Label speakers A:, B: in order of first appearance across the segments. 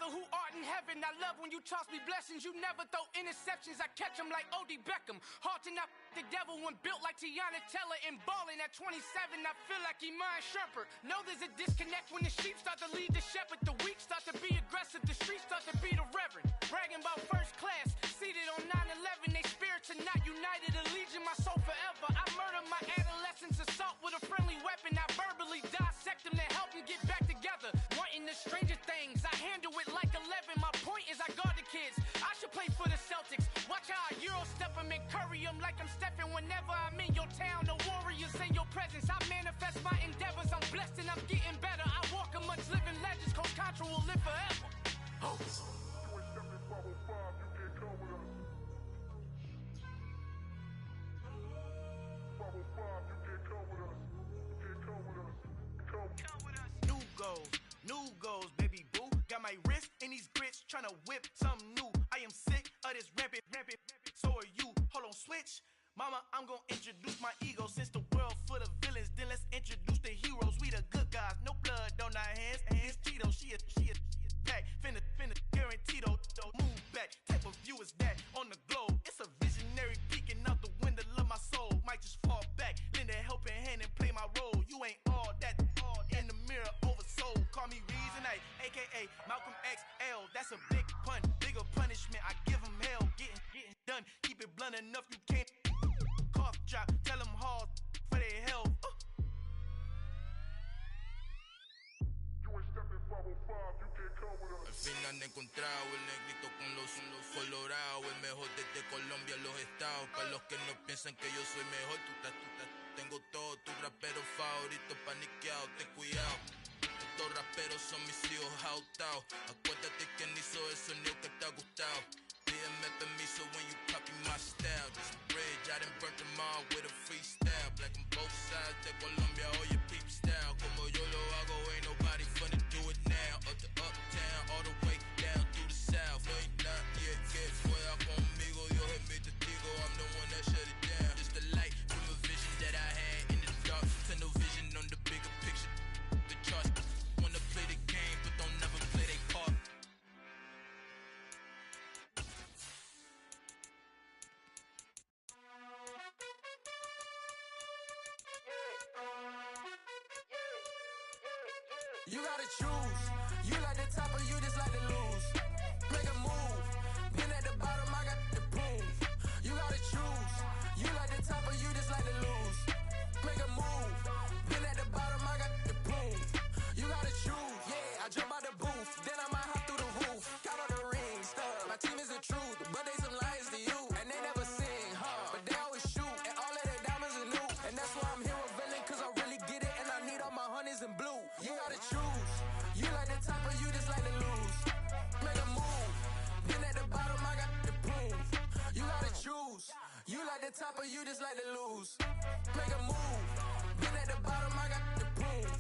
A: Father who art in heaven, I love when you toss me blessings. You never throw interceptions, I catch them like O.D. Beckham. Hard to not the devil when built like Tiana Teller and balling at 27. I feel like Iman Shumpert. Know there's a disconnect when the sheep start to lead the shepherd. The weak start to be aggressive, the streets start to be the reverend. Bragging about first class, seated on 9/11. They spirits are not united, a legion, my soul forever. I murder my adolescence, assault with a friendly weapon. I verbally dissect them to help them get back together. Wanting the stranger things, I handle it like 11. My point is I guard the kids. I should play for the Celtics. Watch how I Euro step them and curry them like I'm stepping. Whenever I'm in your town, the warriors in your presence. I manifest my endeavors. I'm blessed and I'm getting better. I walk amongst living legends. Coach Contra will live forever. Oh. New goals, baby boo. Got my wrist in these grits, tryna whip something new. I am sick of this rampant. So are you. Hold on, switch. Mama, I'm gonna introduce my ego. Since the world full of villains, then let's introduce the heroes. We the good guys, no blood on our hands. Hands Tito, she a pack. Finna guaranteed. Move back. Type of view is that on the globe? It's a visionary peeking out the window of my soul. Might just fall back, lend a helping hand and play my role. You ain't all that in the mirror oversold. Call me Reason A, aka Malcolm XL. That's a big pun, bigger punishment. I give him hell, getting done. Keep it blunt enough, you can't cough drop. Tell them hard for their health.
B: Al fin han encontrado el negrito con los colorados, el mejor desde Colombia a los estados. Para los que no piensan que yo soy mejor, tengo todo, tu rapero favorito paniqueado, ten cuidado. Estos raperos son mis hijos jautados. Acuérdate que ni hizo el sonido que te ha gustado. Pídeme permiso when you copy my style. This bridge, I done burnt them all with a freestyle. Black on both sides de Colombia, oye peep style. Como yo lo hago, ain't nobody finna do it now. Up to uptown, all the way down through the south. No ain't not yet, que fuera conmigo. Dios es mi testigo, I'm the one that shut it down. Just the light from a vision that I had in the dark. Tunnel vision on the bigger picture. The charts wanna play the game, but don't never play their part.
A: You gotta choose. You like the top or you just like to lose. Make a move. Been at the bottom, I got the proof. You gotta choose. You like the top or you just like to lose. Make a move. Been at the bottom, I got the proof. You gotta choose. Yeah, I jump out the booth, then I might hop through the roof. Count on the rings, stuff. My team is the truth, but they some liars to you. And they never sing, but they always shoot. And all of their diamonds are new. And that's why I'm here revealing, cause I really get it. And I need all my honeys in blue. You gotta choose. You like the top or you just like to lose. Make a move. Been at the bottom, I got the proof. You gotta choose. You like the top or you just like to lose. Make a move. Been at the bottom, I got the proof.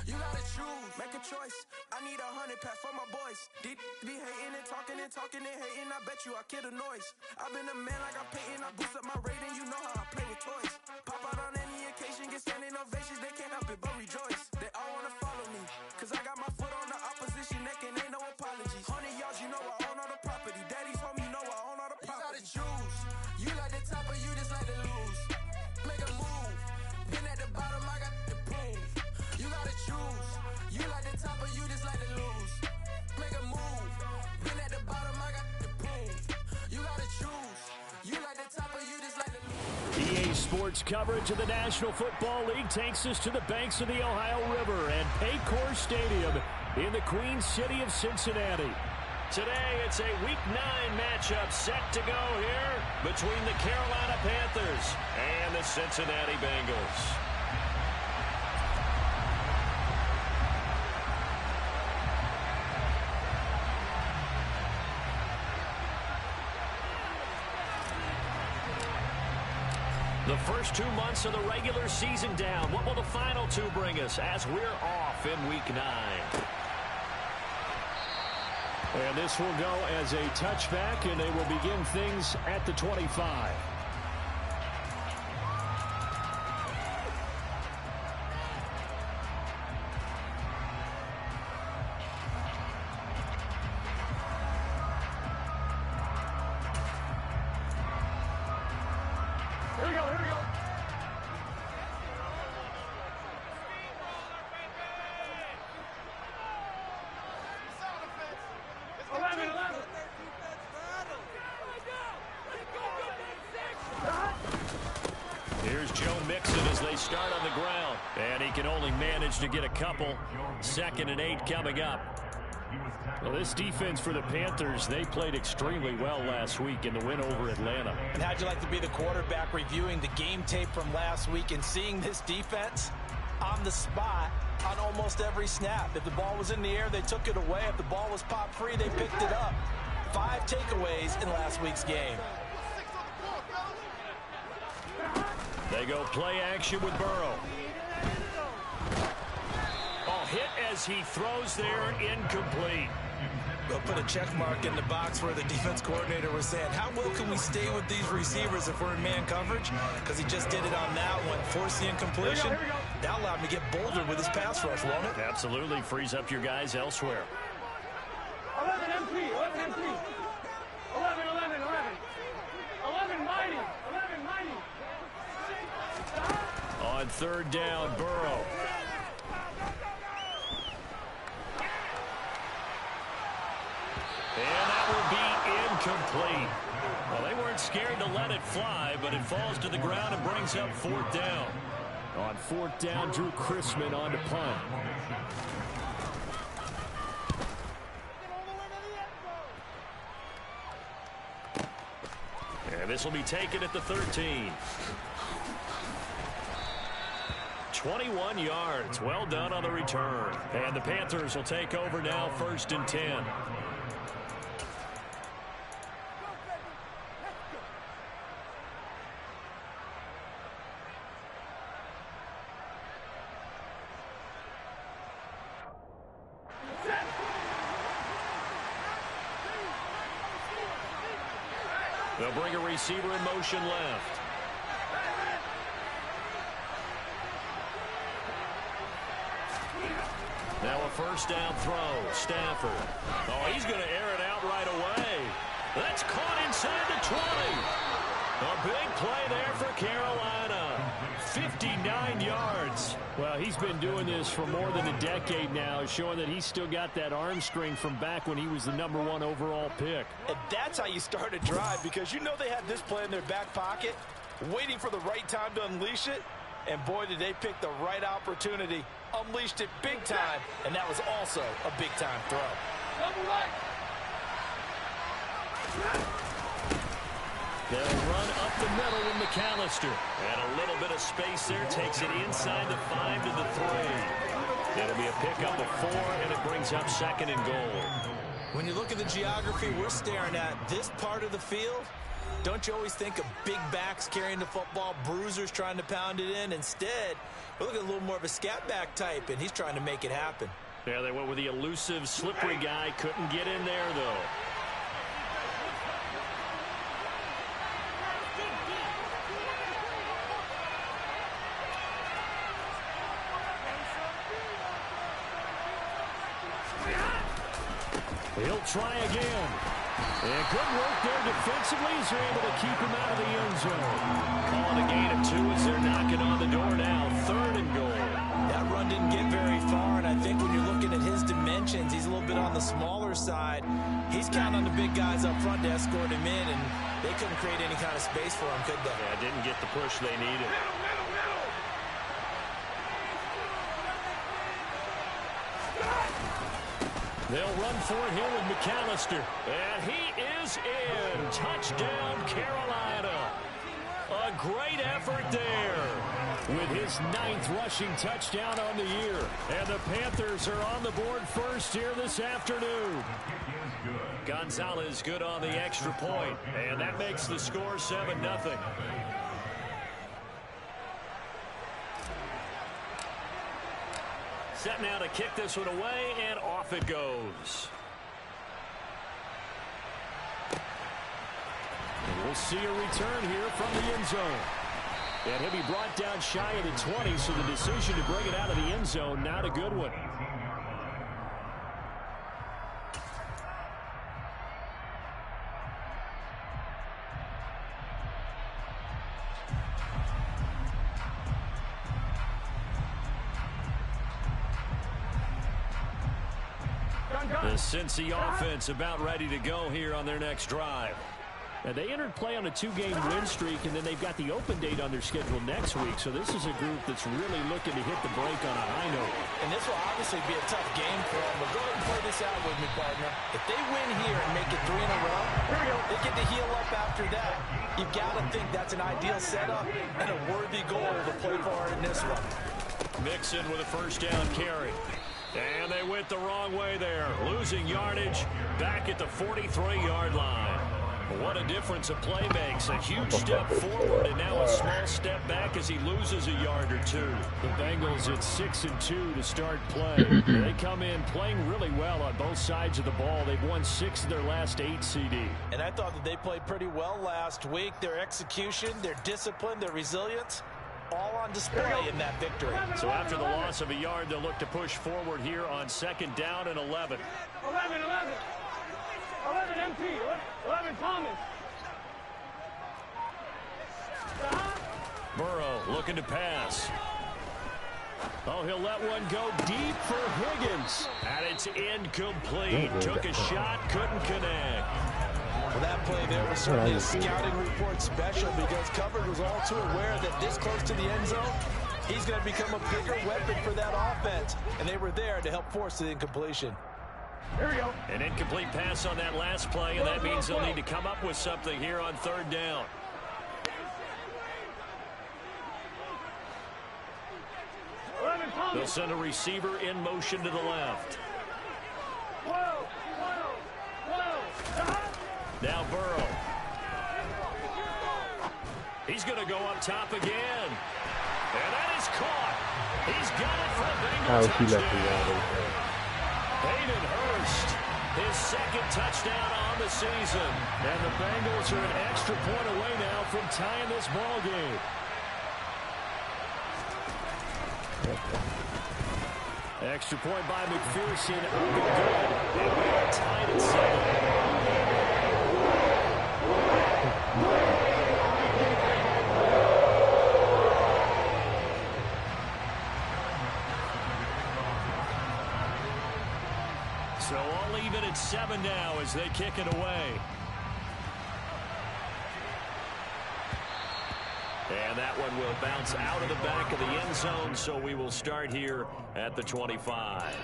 A: You gotta choose. Make a choice. I need 100 pack for my boys. Deep be hating and talking and hating. I bet you I kill the noise. I've been a man like I'm Peyton. I boost up my rating. You know how I play with toys. Pop out on any occasion, get standing ovations. They can't help it but rejoice. They all wanna follow me, cause I got my foot on the opposition neck and ain't no apologies. 100 yards, you know I own all the property. Daddy's home, you know I own all the property. You gotta choose. You like the top or you just like to lose. Make a move. Been at the bottom, I got the proof. You gotta choose. You like the top or you just like to lose. Make a move. Been at the bottom, I got the proof. You gotta choose. You like the top or you just like to lose.
C: EA Sports coverage of the National Football League takes us to the banks of the Ohio River and Paycor Stadium in the Queen City of Cincinnati. Today, it's a Week 9 matchup set to go here between the Carolina Panthers and the Cincinnati Bengals. The first 2 months of the regular season down. What will the final 2 bring us as we're off in Week 9? And this will go as a touchback, and they will begin things at the 25. Here's Joe Mixon as they start on the ground. And he can only manage to get a couple. 2nd and 8 coming up. Well, this defense for the Panthers, they played extremely well last week in the win over Atlanta.
D: And how'd you like to be the quarterback reviewing the game tape from last week and seeing this defense on the spot on almost every snap? If the ball was in the air, they took it away. If the ball was popped free, they picked it up. 5 takeaways in last week's game.
C: They go play action with Burrow. Oh, hit as he throws there, incomplete.
D: They'll put a check mark in the box where the defense coordinator was saying, how well can we stay with these receivers if we're in man coverage? Because he just did it on that one, forced the incompletion. That allowed him to get bolder with his pass rush, won't it?
C: Absolutely, frees up your guys elsewhere.
E: 11 MP, 11 MP. 11, 11, 11. 11 mighty, 11 mighty.
C: On 3rd down, Burrow. And that will be incomplete. Well, they weren't scared to let it fly, but it falls to the ground and brings up 4th down. On 4th down, Drew Chrisman on to punt. And this will be taken at the 13. 21 yards. Well done on the return. And the Panthers will take over now, 1st and 10. They'll bring a receiver in motion left. Now a 1st down throw. Stafford. Oh, he's going to air it out right away. That's caught inside the 20. A big play there for Carolina. 59 yards. Well, he's been doing this for more than a decade now, showing that he's still got that arm strength from back when he was the #1 overall pick.
D: And that's how you start a drive, because you know they had this play in their back pocket, waiting for the right time to unleash it. And boy, did they pick the right opportunity. Unleashed it big time, and that was also a big-time throw.
C: They'll run up the middle with McAllister. And a little bit of space there takes it inside the 5 to the 3. It'll be a pickup of 4, and it brings up 2nd and goal.
D: When you look at the geography we're staring at, this part of the field, don't you always think of big backs carrying the football, bruisers trying to pound it in? Instead, we're looking at a little more of a scat back type, and he's trying to make it happen.
C: Yeah, they went with the elusive, slippery guy. Couldn't get in there, though. He'll try again. And good work there defensively as they're able to keep him out of the end zone. Calling a gain of 2 as they're knocking on the door now. 3rd and goal.
D: That run didn't get very far, and I think when you're looking at his dimensions, he's a little bit on the smaller side. He's counting on the big guys up front to escort him in, and they couldn't create any kind of space for him, could they?
C: Yeah, didn't get the push they needed. They'll run for it here with McAllister. And he is in. Touchdown, Carolina. A great effort there with his 9th rushing touchdown on the year. And the Panthers are on the board first here this afternoon. Gonzalez good on the extra point. And that makes the score 7-0. Set now to kick this one away, and off it goes. And we'll see a return here from the end zone. And he'll be brought down shy of the 20, so the decision to bring it out of the end zone, not a good one. The Cincy offense about ready to go here on their next drive. Now, they entered play on a 2-game win streak, and then they've got the open date on their schedule next week. So this is a group that's really looking to hit the break on a high note.
D: And this will obviously be a tough game for them. But go ahead and play this out with me, partner. If they win here and make it 3 in a row, they get to heal up after that. You've got to think that's an ideal setup and a worthy goal to play for in this one.
C: Mixon with a first down carry. And they went the wrong way there. Losing yardage back at the 43-yard line. What a difference a play makes. A huge step forward and now a small step back as he loses a yard or two. The Bengals at 6-2 to start play. They come in playing really well on both sides of the ball. They've won 6 of their last 8 CD.
D: And I thought that they played pretty well last week. Their execution, their discipline, their resilience, all on display in that victory.
C: So after the loss of a yard, they'll look to push forward here on 2nd down and 11.
E: 11 MP, 11 Thomas.
C: Burrow looking to pass. Oh, he'll let one go deep for Higgins. And it's incomplete. Took a shot, couldn't connect.
D: Well, that play there was certainly a scouting report special because coverage was all too aware that this close to the end zone, he's going to become a bigger weapon for that offense. And they were there to help force the incompletion.
E: Here we go.
C: An incomplete pass on that last play, and that means they'll need to come up with something here on 3rd down. They'll send a receiver in motion to the left. Now Burrow. He's going to go up top again. And that is caught. He's got it for a Bengals touchdown. Hayden Hurst, his 2nd touchdown on the season. And the Bengals are an extra point away now from tying this ball game. Extra point by McPherson. Up and good. And we are tied at 7. So all even at 7 now as they kick it away. And that one will bounce out of the back of the end zone, so we will start here at the 25.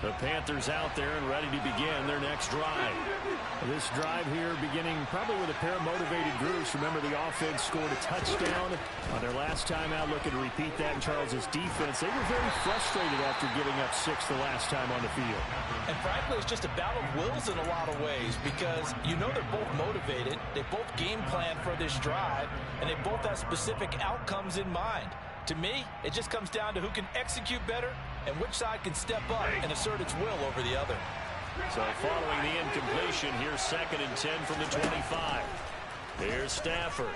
C: The Panthers out there and ready to begin their next drive. This drive here beginning probably with a pair of motivated groups. Remember, the offense scored a touchdown on their last time out, looking to repeat that in Charles's defense. They were very frustrated after giving up 6 the last time on the field.
D: And frankly, it's just a battle of wills in a lot of ways because you know they're both motivated. They both game plan for this drive, and they both have specific outcomes in mind. To me, it just comes down to who can execute better and which side can step up and assert its will over the other.
C: So following the incompletion, here's 2nd and 10 from the 25. Here's Stafford.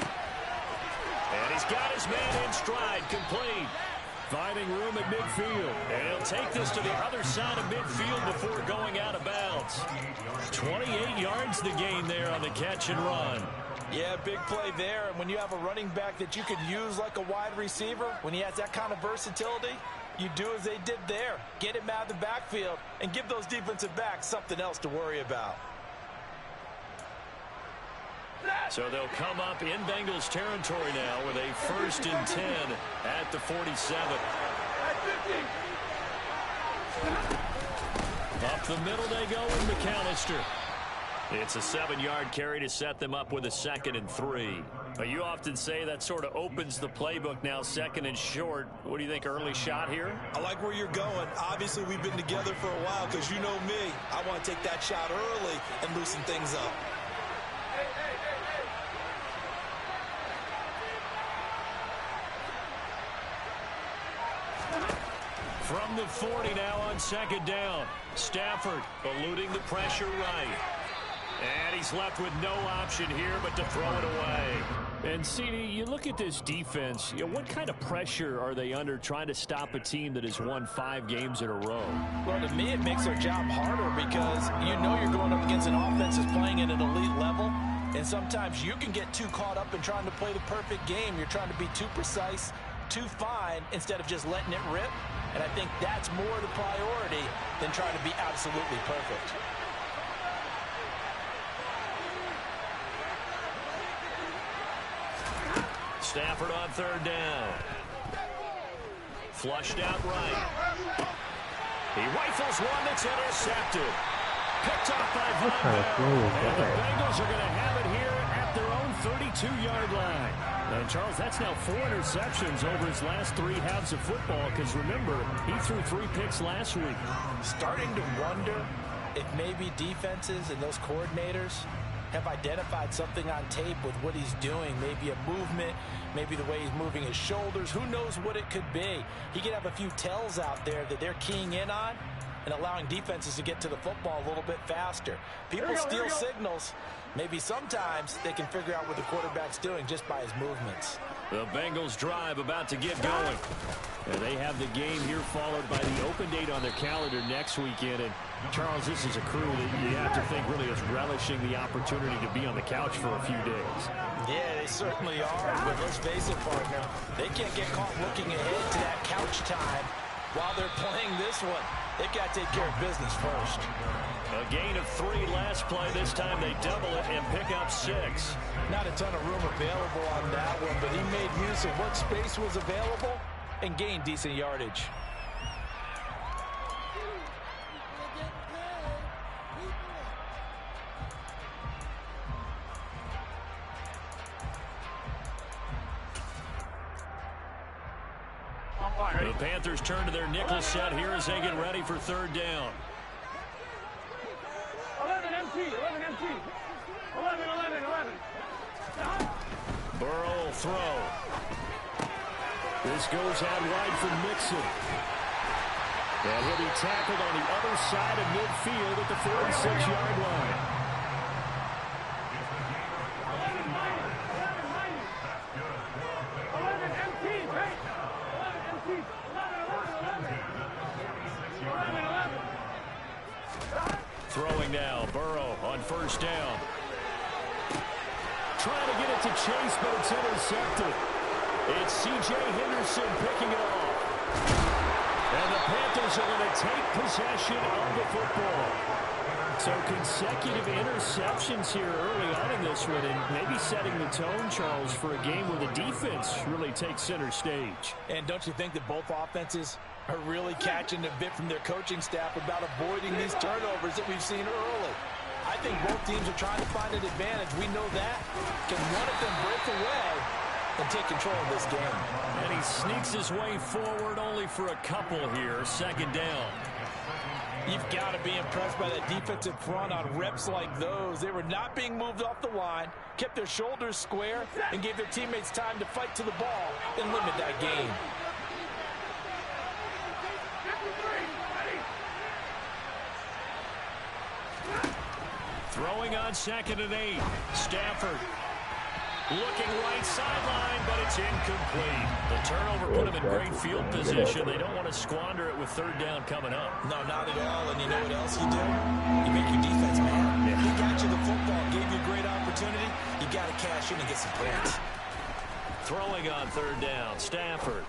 C: And he's got his man in stride, complete. Finding room at midfield. And he'll take this to the other side of midfield before going out of bounds. 28 yards the gain there on the catch and run.
D: Yeah, big play there. And when you have a running back that you could use like a wide receiver, when he has that kind of versatility, you do as they did there. Get him out of the backfield and give those defensive backs something else to worry about.
C: So they'll come up in Bengals territory now with a 1st and 10 at the 47. Up the middle they go with McAllister. It's a 7-yard carry to set them up with a 2nd and 3. But you often say that sort of opens the playbook now, 2nd and short. What do you think, early shot here?
F: I like where you're going. Obviously, we've been together for a while because you know me. I want to take that shot early and loosen things up.
C: From the 40 now on 2nd down. Stafford eluding the pressure right. And he's left with no option here but to throw it away. And, CD, you look at this defense, what kind of pressure are they under trying to stop a team that has won 5 games in a row?
D: Well, to me, it makes their job harder because you know you're going up against an offense that's playing at an elite level, and sometimes you can get too caught up in trying to play the perfect game. You're trying to be too precise, too fine, instead of just letting it rip. And I think that's more the priority than trying to be absolutely perfect.
C: Stafford on 3rd down. Flushed out right. He rifles one that's intercepted. Picked up by Von Bell. And the Bengals are going to have it here at their own 32-yard line. And, Charles, that's now 4 interceptions over his last 3 halves of football because, remember, he threw 3 picks last week.
D: Starting to wonder if maybe defenses and those coordinators have identified something on tape with what he's doing. Maybe a movement, maybe the way he's moving his shoulders. Who knows what it could be? He could have a few tells out there that they're keying in on and allowing defenses to get to the football a little bit faster. People steal signals. Maybe sometimes they can figure out what the quarterback's doing just by his movements.
C: The Bengals drive about to get going. And they have the game here followed by the open date on their calendar next weekend. And, Charles, this is a crew that you have to think really is relishing the opportunity to be on the couch for a few days.
D: Yeah, they certainly are. But let's face it, partner, they can't get caught looking ahead to that couch time while they're playing this one. They've got to take care of business first.
C: A gain of 3 last play. This time they double it and pick up 6.
D: Not a ton of room available on that one, but he made use of what space was available and gained decent yardage.
C: The Panthers turn to their nickel set here as they get ready for 3rd down.
E: 11 empty, 11 empty. 11, 11, 11.
C: Burrow will throw. This goes out wide for Mixon. And he'll be tackled on the other side of midfield at the 46-yard line.
E: 11 empty, right? 11 empty. 11, 11.
C: Throwing now, Burrow on 1st down. Trying to get it to Chase, but it's intercepted. It's C.J. Henderson picking it off. And the Panthers are going to take possession of the football. So consecutive interceptions here early on in this one, and maybe setting the tone, Charles, for a game where the defense really takes center stage.
D: And don't you think that both offenses are really catching a bit from their coaching staff about avoiding these turnovers that we've seen early? I think both teams are trying to find an advantage. We know that. Can one of them break away and take control of this game?
C: And he sneaks his way forward only for a couple here. 2nd down.
D: You've got to be impressed by that defensive front on reps like those. They were not being moved off the line, kept their shoulders square, and gave their teammates time to fight to the ball and limit that game.
C: Throwing on 2nd and 8. Stafford looking right sideline, but it's incomplete. The turnover put them in great field position. They don't want to squander it with 3rd down coming up.
D: No, not at all. And you know what else you do? You make your defense mad.
C: Yeah.
D: He got you the football, gave you a great opportunity. You got to cash in and get some points.
C: Throwing on 3rd down, Stafford.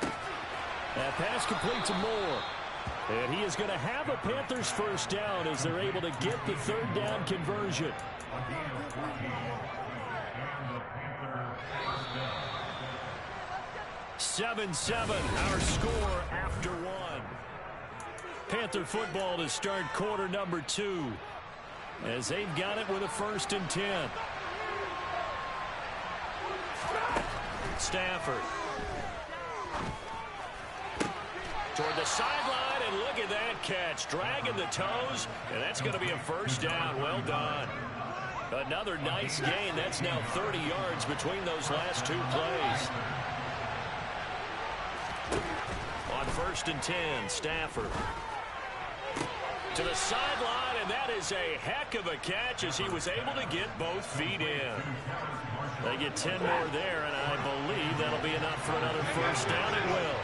C: That pass complete to Moore. And he is going to have a Panthers 1st down as they're able to get the 3rd down conversion. 7-7, our score after 1. Panther football to start quarter number 2 as they've got it with a 1st and 10. Stafford. Toward the sideline, and look at that catch. Dragging the toes, and that's going to be a 1st down. Well done. Another nice gain. That's now 30 yards between those last 2 plays. On 1st and 10, Stafford. To the sideline, and that is a heck of a catch as he was able to get both feet in. They get 10 more there, and I believe that'll be enough for another first down. It will.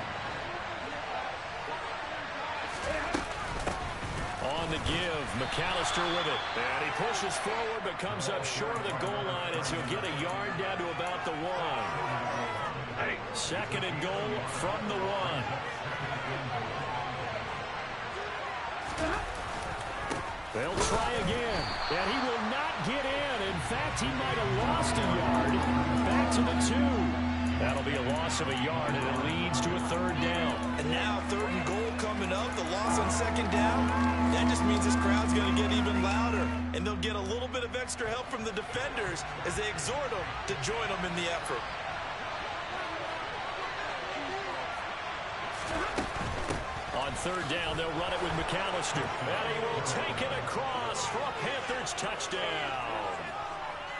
C: On the give, McAllister with it. And he pushes forward but comes up short of the goal line as he'll get a yard down to about the 1. Second and goal from the 1. They'll try again, and he will not get in. In fact, he might have lost a yard. Back to the 2. That'll be a loss of a yard, and it leads to a third down.
F: And now third and goal coming up, the loss on second down. That just means this crowd's going to get even louder, and they'll get a little bit of extra help from the defenders as they exhort them to join them in the effort.
C: On third down, they'll run it with McAllister. And he will take it across for a Panthers touchdown.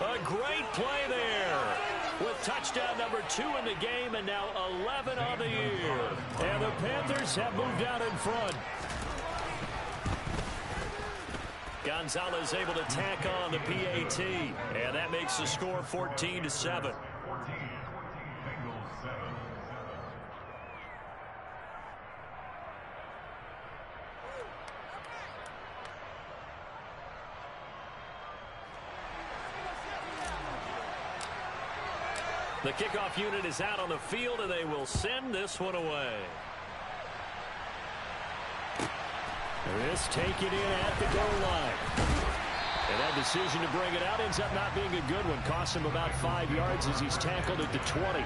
C: A great play there with touchdown number 2 in the game and now 11 on the year. And the Panthers have moved out in front. Gonzalez able to tack on the PAT. And that makes the score 14-7. The kickoff unit is out on the field, and they will send this one away. This taken in at the goal line. And that decision to bring it out ends up not being a good one. Costs him about 5 yards as he's tackled at the 20.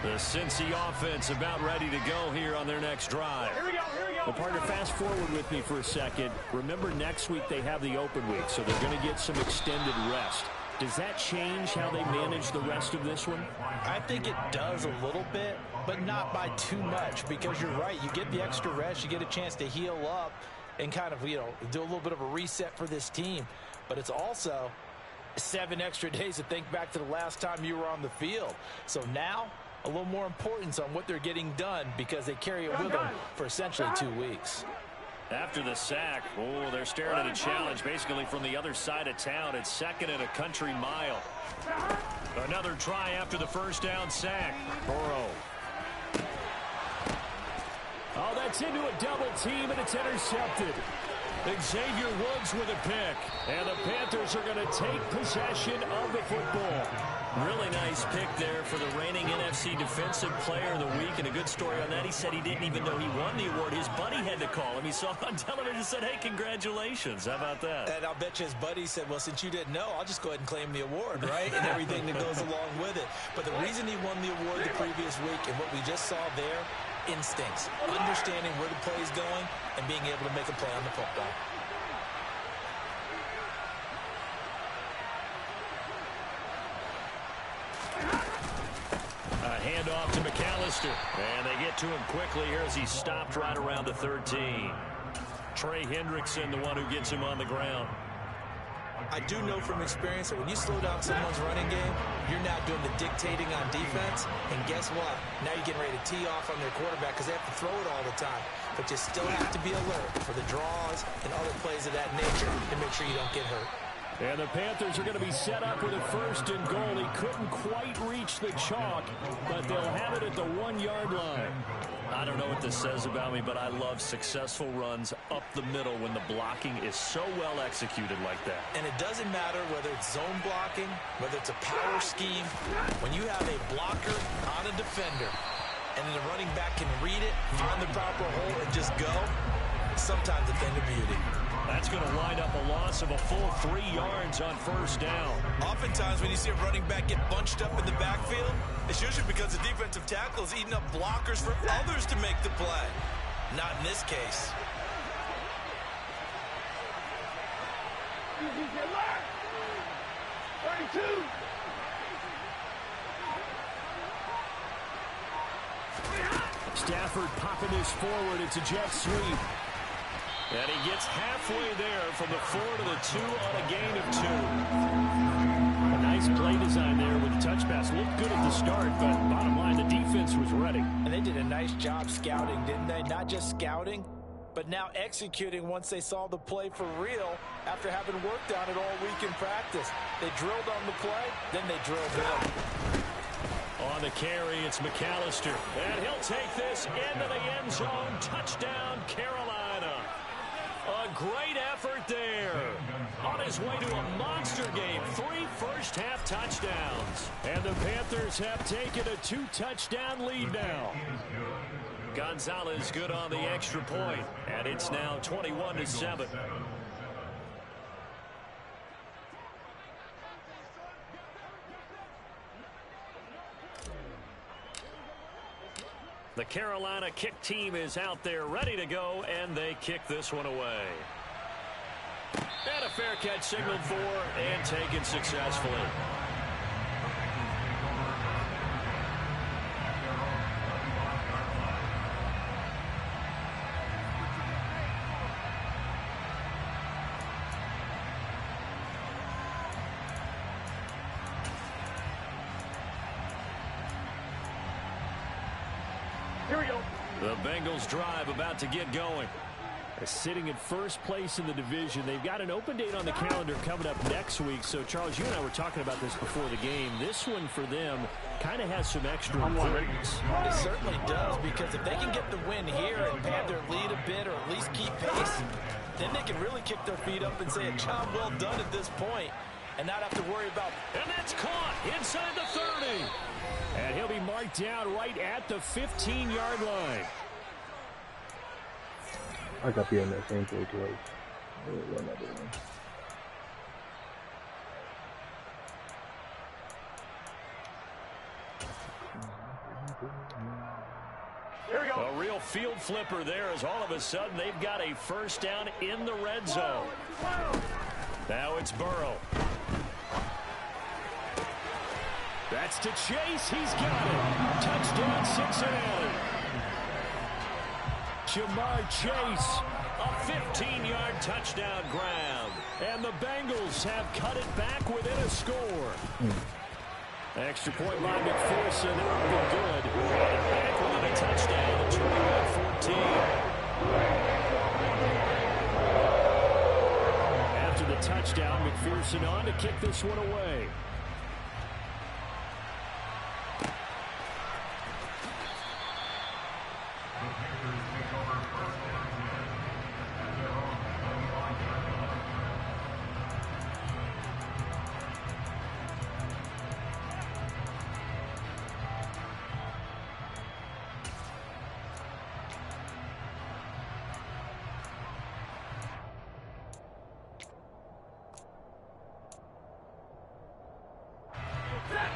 C: The Cincy offense about ready to go here on their next drive.
E: Here we go.
C: Well, partner, fast forward with me for a second. Remember, next week they have the open week, so they're going to get some extended rest. Does that change how they manage the rest of this one?
D: I think it does a little bit, but not by too much, because you're right. You get the extra rest. You get a chance to heal up and kind of, do a little bit of a reset for this team. But it's also 7 extra days to think back to the last time you were on the field. So now, a little more importance on what they're getting done because they carry it with them for essentially 2 weeks.
C: After the sack, they're staring at a challenge basically from the other side of town. It's second and a country mile. Another try after the first down sack. Burrow. Oh, that's into a double team, and it's intercepted. Xavier Woods with a pick. And the Panthers are going to take possession of the football. Really nice pick there for the reigning NFC Defensive Player of the Week. And a good story on that. He said he didn't even know he won the award. His buddy had to call him. He saw it on television and said, hey, congratulations. How about that?
F: And I'll bet you his buddy said, well, since you didn't know, I'll just go ahead and claim the award, right? And everything that goes along with it. But the reason he won the award the previous week and what we just saw there, instincts, understanding where the play is going and being able to make a play on the football.
C: A handoff to McAllister. And they get to him quickly here as he stopped right around the 13. Trey Hendrickson, the one who gets him on the ground.
F: I do know from experience that when you slow down someone's running game, you're now doing the dictating on defense. And guess what? Now you're getting ready to tee off on their quarterback because they have to throw it all the time. But you still have to be alert for the draws and other plays of that nature to make sure you don't get hurt.
C: And the Panthers are going to be set up with a first and goal. He couldn't quite reach the chalk, but they'll have it at the 1-yard line. I don't know what this says about me, but I love successful runs up the middle when the blocking is so well executed like that.
F: And it doesn't matter whether it's zone blocking, whether it's a power scheme. When you have a blocker on a defender, and then the running back can read it, find the proper hole, and just go, sometimes a thing of beauty.
C: That's going to wind up a loss of a full 3 yards on first down.
F: Oftentimes when you see a running back get bunched up in the backfield, it's usually because the defensive tackle is eating up blockers for others to make the play. Not in this case.
E: Easy, get left. 32.
C: Stafford popping this forward. It's a jet sweep. And he gets halfway there from the 4 to the 2 on a gain of 2. A nice Nice play design there with the touch pass. Looked good at the start, but bottom line, the defense was ready.
D: And they did a nice job scouting, didn't they? Not just scouting, but now executing once they saw the play for real after having worked on it all week in practice. They drilled on the play, then they drilled in.
C: On the carry, it's McAllister. And he'll take this into the end zone. Touchdown, Carolina. A great effort there. On his way to a monster game. 3 first-half touchdowns. And the Panthers have taken a 2-touchdown lead now. Gonzalez good on the extra point. And it's now 21-7. The Carolina kick team is out there ready to go, and they kick this one away. And a fair catch signaled for and taken successfully.
E: Here we go.
C: The Bengals drive about to get going. They're sitting in first place in the division. They've got an open date on the calendar coming up next week. So, Charles, you and I were talking about this before the game. This one for them kind of has some extra importance.
D: It certainly does, because if they can get the win here and pad their lead a bit or at least keep pace, then they can really kick their feet up and say a job well done at this point and not have to worry about.
C: And that's caught inside the 30. And he'll be marked down right at the 15-yard line.
G: I got to be on that same page twice. Run that in.
E: Here we go.
C: A real field flipper there as all of a sudden they've got a first down in the red zone. Now it's Burrow. That's to Chase. He's got it. Touchdown, Cincinnati. Jamar Chase, a 15-yard touchdown grab. And the Bengals have cut it back within a score. Extra point by McPherson. Up and good. And back within a touchdown. 21-14. After the touchdown, McPherson on to kick this one away.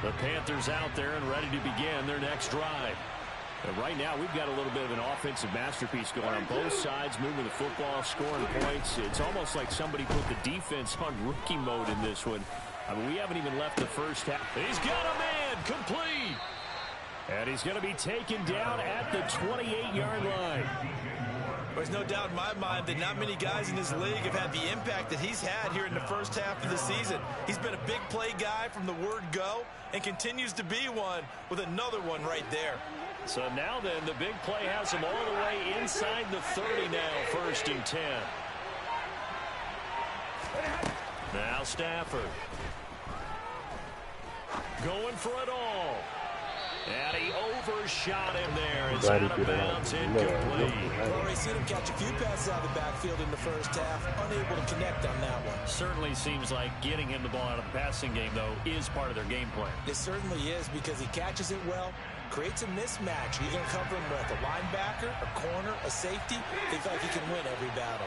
C: The Panthers out there and ready to begin their next drive. And right now, we've got a little bit of an offensive masterpiece going on both sides, moving the football, scoring points. It's almost like somebody put the defense on rookie mode in this one. I mean, we haven't even left the first half. He's got a man, complete. And he's going to be taken down at the 28-yard line.
F: There's no doubt in my mind that not many guys in this league have had the impact that he's had here in the first half of the season. He's been a big play guy from the word go and continues to be one with another one right there.
C: So now then, the big play has him all the way inside the 30 now, 1st and 10. Now Stafford. Going for it all. And he overshot him there. It's out of bounds, incomplete.
D: We've already seen him catch a few passes out of the backfield in the first half, unable to connect on that one.
C: Certainly seems like getting him the ball out of the passing game, though, is part of their game plan.
D: It certainly is, because he catches it well, creates a mismatch. You're going to cover him with a linebacker, a corner, a safety. Think like he can win every battle.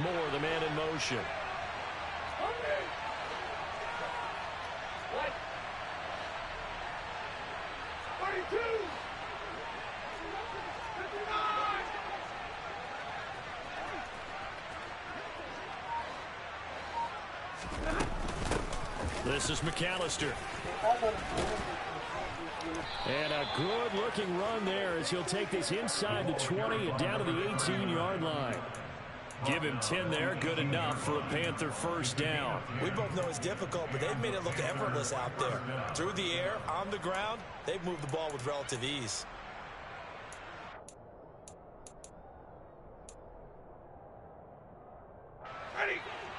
C: Moore, the man in motion. This is McAllister. And a good-looking run there as he'll take this inside the 20 and down to the 18-yard line. Give him 10 there. Good enough for a Panther first down.
F: We both know it's difficult, but they've made it look effortless out there. Through the air, on the ground, they've moved the ball with relative ease.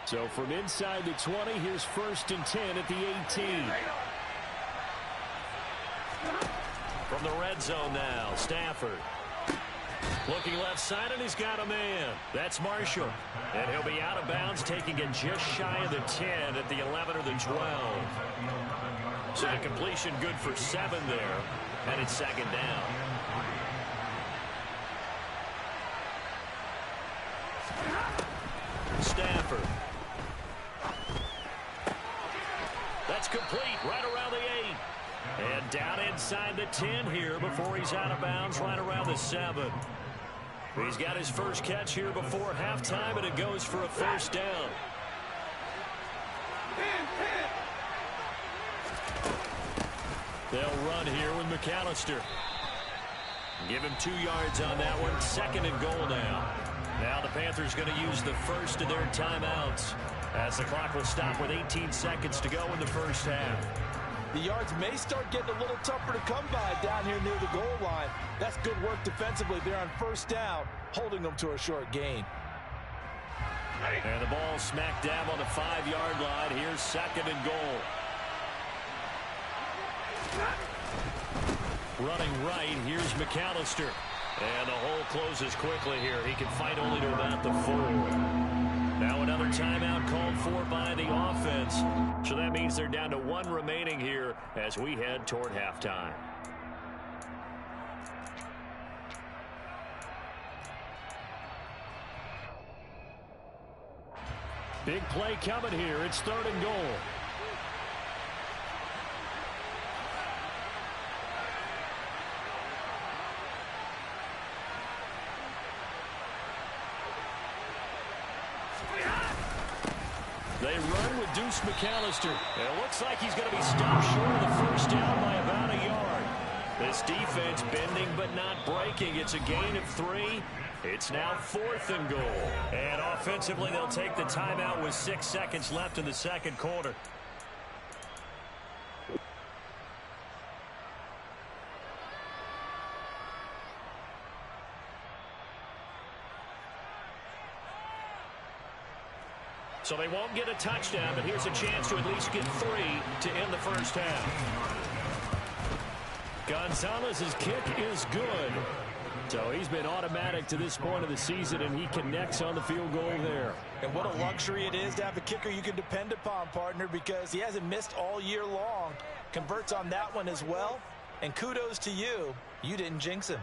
C: So from inside the 20, here's 1st and 10 at the 18. From the red zone now, Stafford. Looking left side, and he's got a man. That's Marshall. And he'll be out of bounds, taking it just shy of the 10 at the 11 or the 12. So the completion good for 7 there, and it's 2nd down. Stafford. That's complete right around the 8. And down inside the 10 here before he's out of bounds right around the 7. He's got his first catch here before halftime, and it goes for a first down. They'll run here with McAllister. Give him 2 yards on that one. 2nd and goal now. Now the Panthers going to use the first of their timeouts as the clock will stop with 18 seconds to go in the first half.
F: The yards may start getting a little tougher to come by down here near the goal line. That's good work defensively there on first down, holding them to a short gain.
C: And the ball smack dab on the 5-yard line. Here's 2nd and goal. Running right, here's McAllister. And the hole closes quickly here. He can fight only to about the 4. Now another timeout called for by the offense. So that means they're down to 1 remaining here as we head toward halftime. Big play coming here. It's 3rd and goal. They run with Deuce McAllister. It looks like he's going to be stopped short of the first down by about a yard. This defense bending but not breaking. It's a gain of 3. It's now 4th and goal. And offensively, they'll take the timeout with 6 seconds left in the 2nd quarter. So they won't get a touchdown, but here's a chance to at least get 3 to end the first half. Gonzalez's kick is good. So he's been automatic to this point of the season, and he connects on the field goal there.
F: And what a luxury it is to have a kicker you can depend upon, partner, because he hasn't missed all year long. Converts on that one as well. And kudos to you. You didn't jinx him.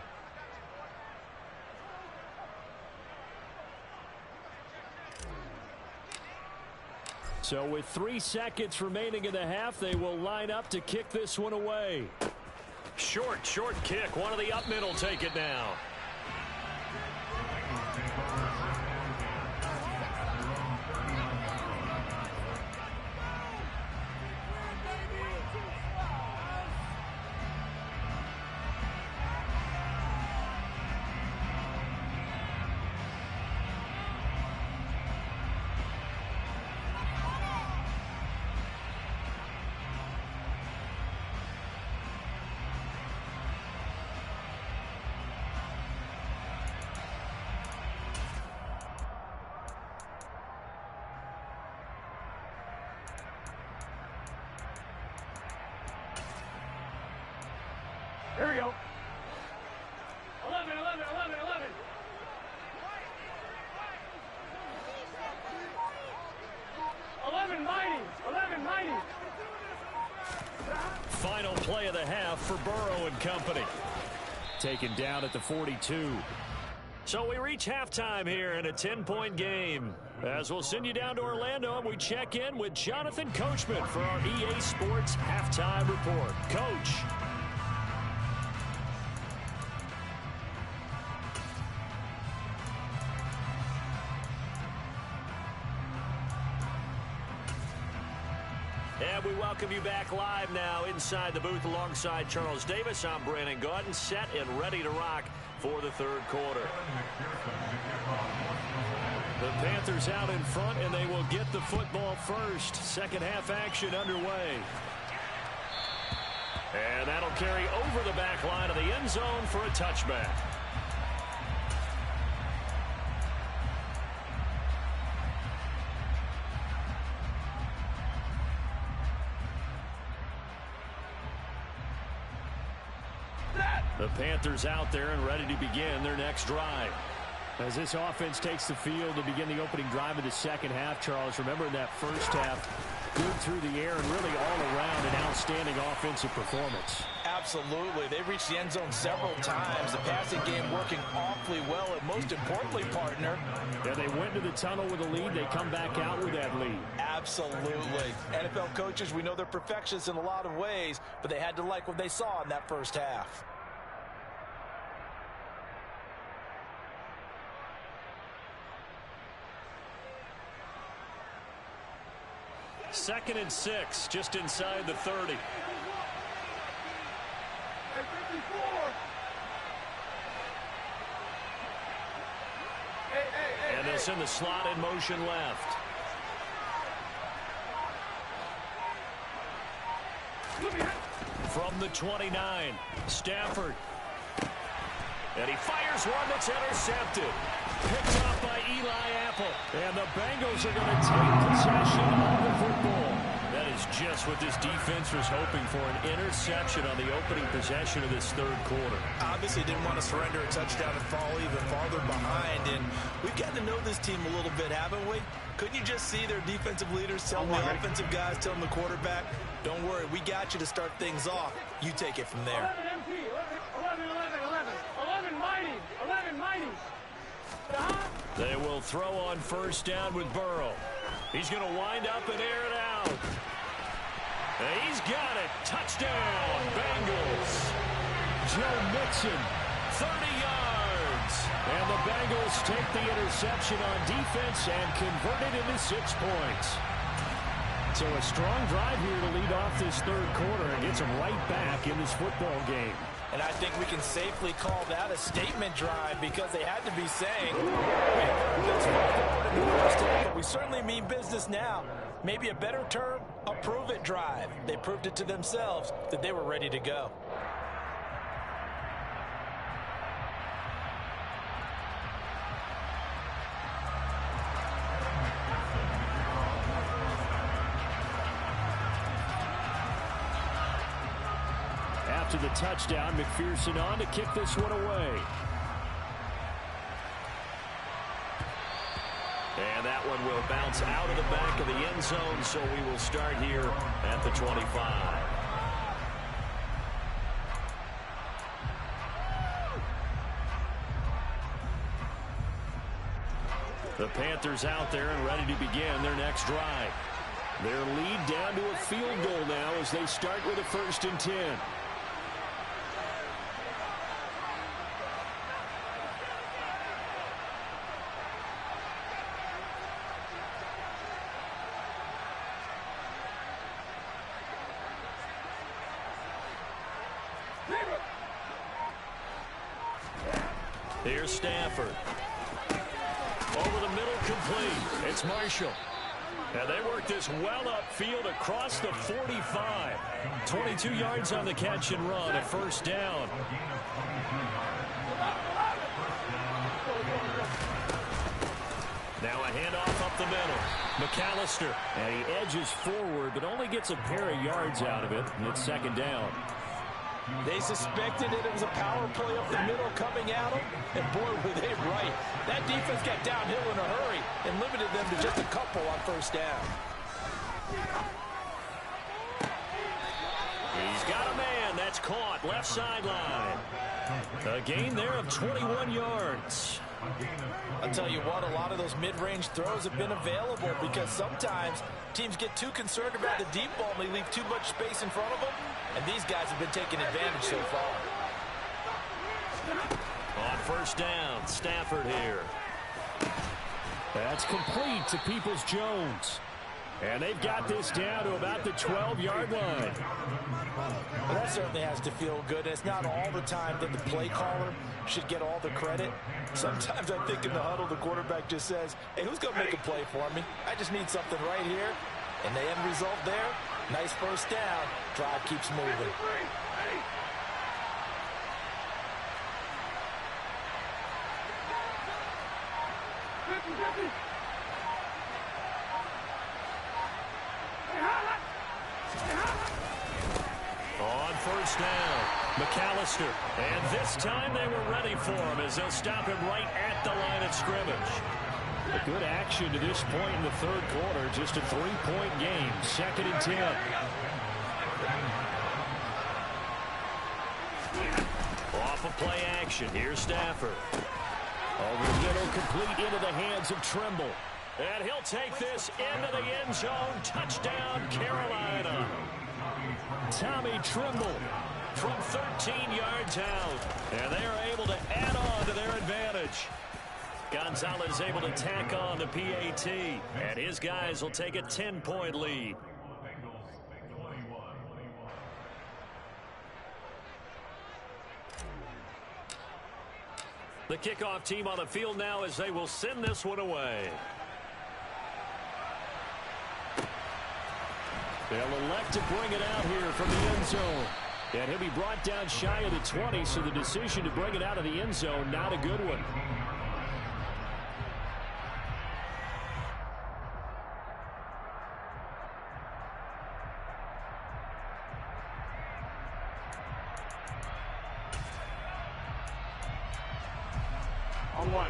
C: So with 3 seconds remaining in the half, they will line up to kick this one away. Short kick. One of the up middle take it now.
E: Here we go. 11, 11, 11, 11.
C: Final play of the half for Burrow and company. Taken down at the 42. So we reach halftime here in a 10-point game. As we'll send you down to Orlando, and we check in with Jonathan Coachman for our EA Sports Halftime Report. Coach. And we welcome you back live now inside the booth alongside Charles Davis. I'm Brandon Gaudin, set and ready to rock for the third quarter. The Panthers out in front, and they will get the football first. Second half action underway. And that'll carry over the back line of the end zone for a touchback. The Panthers out there and ready to begin their next drive. As this offense takes the field to begin the opening drive of the second half, Charles, remember in that first half, good through the air and really all around an outstanding offensive performance.
D: Absolutely. They reached the end zone several times. The passing game working awfully well, and most importantly, partner.
C: Yeah, they went to the tunnel with a lead. They come back out with that lead.
D: Absolutely. NFL coaches, we know they're perfectionists in a lot of ways, but they had to like what they saw in that first half.
C: Second and 6, just inside the 30. And they'll send the slot in motion left. From the 29, Stafford. And he fires one that's intercepted. Picked up by Eli Apple. And the Bengals are going to take possession of the football. That is just what this defense was hoping for, an interception on the opening possession of this third quarter.
F: Obviously didn't want to surrender a touchdown and fall even farther behind. And we've gotten to know this team a little bit, haven't we? Couldn't you just see their defensive leaders telling the offensive guys, telling the quarterback, don't worry, we got you to start things off. You take it from there.
E: 11 mighty.
C: They will throw on first down with Burrow. He's going to wind up and air it out. And he's got it. Touchdown, Bengals. Joe Mixon, 30 yards. And the Bengals take the interception on defense and convert it into 6 points. So a strong drive here to lead off this third quarter and gets them right back in this football game.
D: And I think we can safely call that a statement drive because they had to be saying, we have heard this forward in the first half, but we certainly mean business now. Maybe a better term, a prove-it drive. They proved it to themselves that they were ready to go.
C: After the touchdown, McPherson on to kick this one away. And that one will bounce out of the back of the end zone, so we will start here at the 25. The Panthers out there and ready to begin their next drive. Their lead down to a field goal now as they start with a 1st and 10. Here's Stafford. Over the middle, complete. It's Marshall. And they work this well upfield across the 45. 22 yards on the catch and run, a 1st down. Now a handoff up the middle. McAllister. And he edges forward, but only gets a pair of yards out of it. And it's 2nd down.
D: They suspected it was a power play up the middle coming at them, and boy, were they right. That defense got downhill in a hurry and limited them to just a couple on 1st down.
C: He's got a man. That's caught. Left sideline. A gain there of 21 yards.
D: I'll tell you what, a lot of those mid-range throws have been available because sometimes teams get too concerned about the deep ball and they leave too much space in front of them, and these guys have been taking advantage so far.
C: On 1st down, Stafford here. That's complete to Peoples-Jones. And they've got this down to about the 12-yard line.
D: Well, that's certainly has to feel good. It's not all the time that the play caller should get all the credit. Sometimes I think in the huddle, the quarterback just says, hey, who's going to make a play for me? I just need something right here. And the end result there, nice first down. Drive keeps moving.
C: On first down, McAllister. And this time they were ready for him as they'll stop him right at the line of scrimmage. A good action to this point in the third quarter. Just a 3-point game. 2nd and 10. Off of play action. Here's Stafford. Over the middle, complete into the hands of Trimble. And he'll take this into the end zone. Touchdown, Carolina. Tommy Trimble from 13 yards out. And they are able to add on to their advantage. Gonzalez able to tack on the PAT. And his guys will take a 10-point lead. The kickoff team on the field now as they will send this one away. They'll elect to bring it out here from the end zone. And he'll be brought down shy of the 20, so the decision to bring it out of the end zone, not a good one.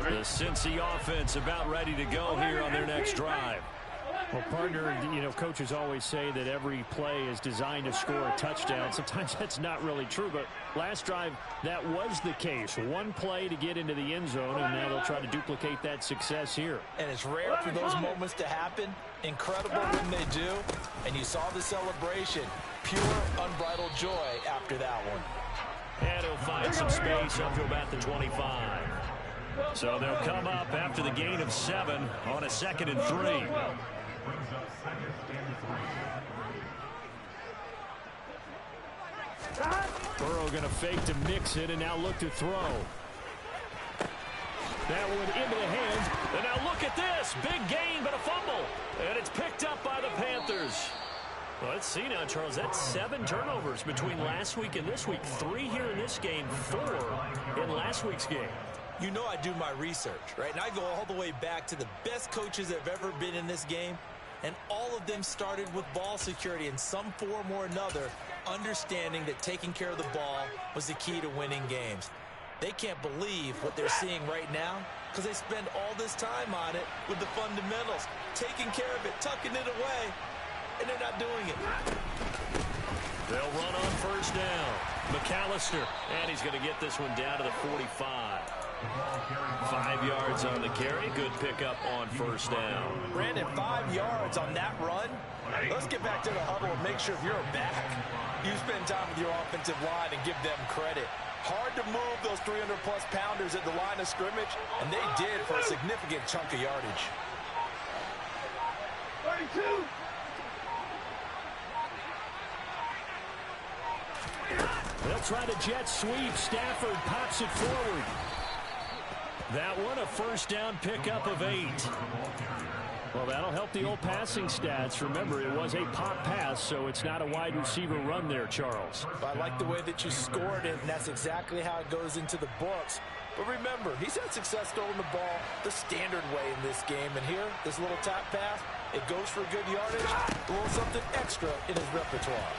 C: The Cincy offense about ready to go here on their next drive. Well, partner, you know, coaches always say that every play is designed to score a touchdown. Sometimes that's not really true, but last drive, that was the case. One play to get into the end zone, and now they'll try to duplicate that success here.
D: And it's rare for those moments to happen. Incredible when they do. And you saw the celebration. Pure, unbridled joy after that one.
C: And he'll find some space up to about the 25. So they'll come up after the gain of 7 on a 2nd and 3. Burrow going to fake to mix it and now look to throw. That one into the hands. And now look at this. Big gain, but a fumble. And it's picked up by the Panthers. Well, let's see now, Charles. That's 7 turnovers between last week and this week. 3 here in this game, 4 in last week's game.
D: You know I do my research, right? And I go all the way back to the best coaches that have ever been in this game. And all of them started with ball security in some form or another, understanding that taking care of the ball was the key to winning games. They can't believe what they're seeing right now because they spend all this time on it with the fundamentals, taking care of it, tucking it away, and they're not doing it.
C: They'll run on first down. McAllister, and he's going to get this one down to the 45. 5 yards on the carry. Good pickup on first down.
D: Brandon, 5 yards on that run. Let's get back to the huddle and make sure you're back. You spend time with your offensive line and give them credit. Hard to move those 300-plus pounders at the line of scrimmage, and they did for a significant chunk of yardage.
E: 32.
C: They'll try to jet sweep. Stafford pops it forward. That one a first down pickup of 8. Well, that'll help the old passing stats. Remember, it was a pop pass, so it's not a wide receiver run there, Charles.
D: I like the way that you scored it, and that's exactly how it goes into the books. But remember, he's had success throwing the ball the standard way in this game. And here, this little top pass, it goes for good yardage, a little something extra in his repertoire.